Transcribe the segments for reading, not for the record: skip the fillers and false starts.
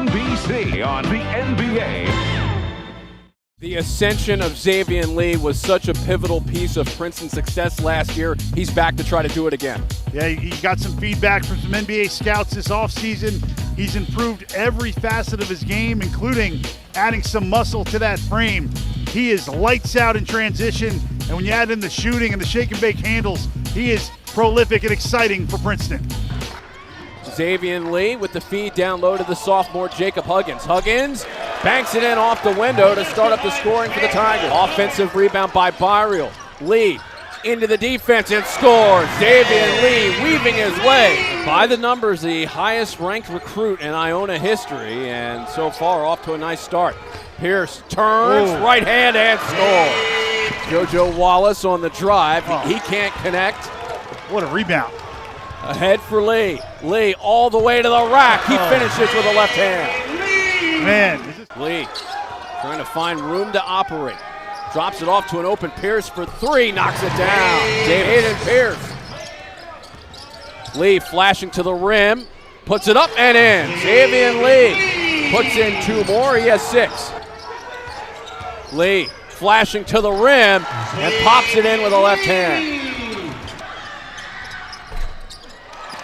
NBC on the NBA. The ascension of Xaivian Lee was such a pivotal piece of Princeton's success last year. He's back to try to do it again. Yeah, he got some feedback from some NBA scouts this offseason. He's improved every facet of his game, including adding some muscle to that frame. He is lights out in transition, and when you add in the shooting and the shake and bake handles, he is prolific and exciting for Princeton. Xaivian Lee with the feed down low to the sophomore Jacob Huggins. Huggins banks it in off the window to start up the scoring for the Tigers. Offensive rebound by Byriel. Lee into the defense and scores. Xaivian Lee weaving his way. By the numbers, the highest ranked recruit in Iona history, and so far off to a nice start. Pierce turns, right hand and scores. JoJo Wallace on the drive. He can't connect. What a rebound. Ahead for Lee. Lee all the way to the rack. He finishes with a left hand. Man. Lee trying to find room to operate. Drops it off to an open Pierce for three. Knocks it down. Hayden Pierce. Lee flashing to the rim. Puts it up and in. Xaivian Lee puts in two more. He has 6. Lee flashing to the rim and pops it in with a left hand.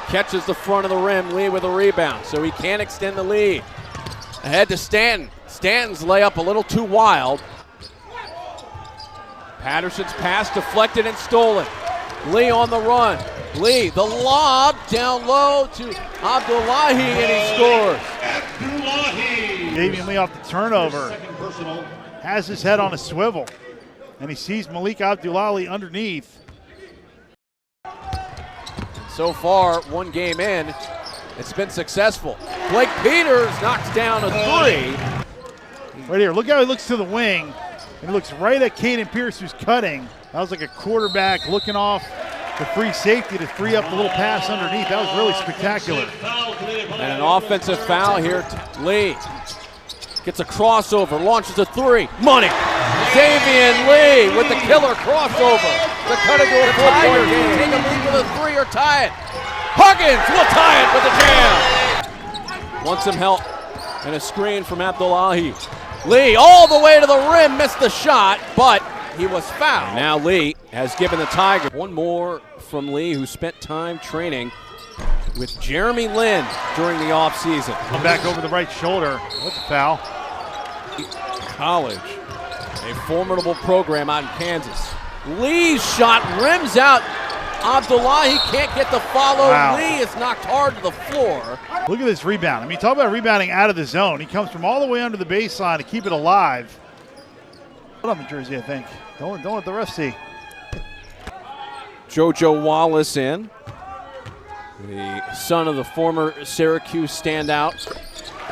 Catches the front of the rim, Lee with a rebound, so he can't extend the lead. Ahead to Stanton. Stanton's layup a little too wild. Patterson's pass deflected and stolen. Lee on the run. Lee, the lob down low to Abdullahi, and he scores. Xaivian Lee off the turnover. Has his head on a swivel, and he sees Malik Abdullahi underneath. So far, one game in, it's been successful. Blake Peters knocks down a 3. Right here, look how he looks to the wing, and he looks right at Caden Pierce, who's cutting. That was like a quarterback looking off the free safety to free up the little pass underneath. That was really spectacular. And an offensive foul here. Lee gets a crossover, launches a 3. Money! Xaivian Lee with the killer crossover to cut into a 4-point game. Take a lead with a 3 or tie it. Huggins will tie it with a jam. Wants some help and a screen from Abdullahi. Lee all the way to the rim, missed the shot, but he was fouled. Now Lee has given the Tigers one more from Lee, who spent time training with Jeremy Lin during the offseason. Back over the right shoulder. What's a foul? College, a formidable program out in Kansas. Lee's shot rims out. Abdullahi can't get the follow. Wow. Lee is knocked hard to the floor. Look at this rebound. I mean, talk about rebounding out of the zone. He comes from all the way under the baseline to keep it alive. Put on the jersey, I think. Don't let the ref see. JoJo Wallace in. The son of the former Syracuse standout.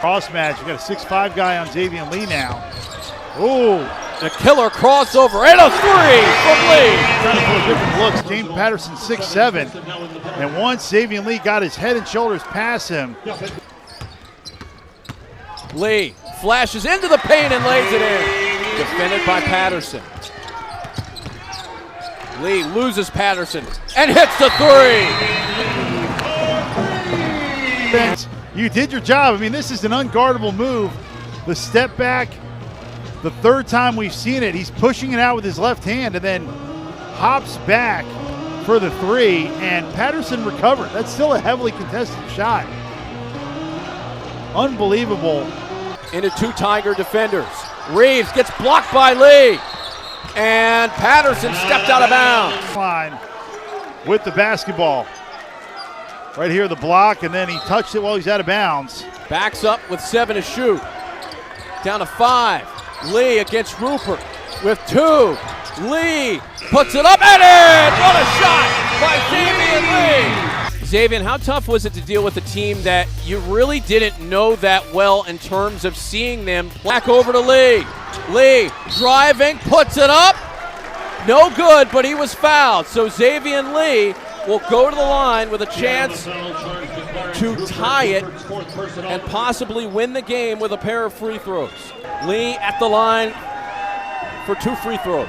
Cross match. You got a 6'5" guy on Xaivian Lee now. Ooh. A killer crossover and a 3 from Lee. Trying to pull different looks. James Patterson 6'7". And once Xaivian Lee got his head and shoulders past him. Lee flashes into the paint and lays it in. Defended by Patterson. Lee loses Patterson and hits the 3. You did your job. I mean, this is an unguardable move. The step back, the third time we've seen it, he's pushing it out with his left hand and then hops back for the 3, and Patterson recovered. That's still a heavily contested shot. Unbelievable. Into 2 Tiger defenders. Reeves gets blocked by Lee, and Patterson stepped out of bounds. Line with the basketball. Right here, the block, and then he touched it while he's out of bounds. Backs up with 7 to shoot. Down to 5. Lee against Rupert with 2. Lee puts it up and in! What a shot by Xaivian Lee! Xaivian, how tough was it to deal with a team that you really didn't know that well in terms of seeing them? Back over to Lee. Lee driving, puts it up. No good, but he was fouled. So Xaivian Lee will go to the line with a chance to tie it and possibly win the game with a pair of free throws. Lee at the line for 2 free throws.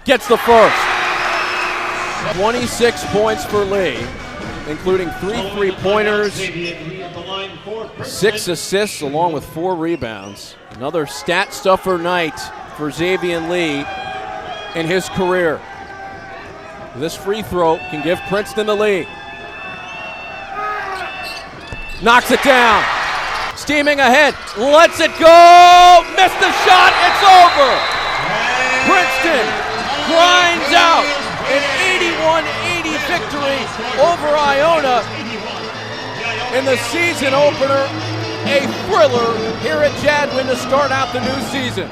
Gets the first. 26 points for Lee. including 3 three-pointers, 6 assists, along with 4 rebounds. Another stat stuffer night for Xaivian Lee in his career. This free throw can give Princeton the lead. Knocks it down. Steaming ahead, lets it go, missed the shot, it's over. Princeton grinds out an 81-80 victory over Iona in the season opener. A thriller here at Jadwin to start out the new season.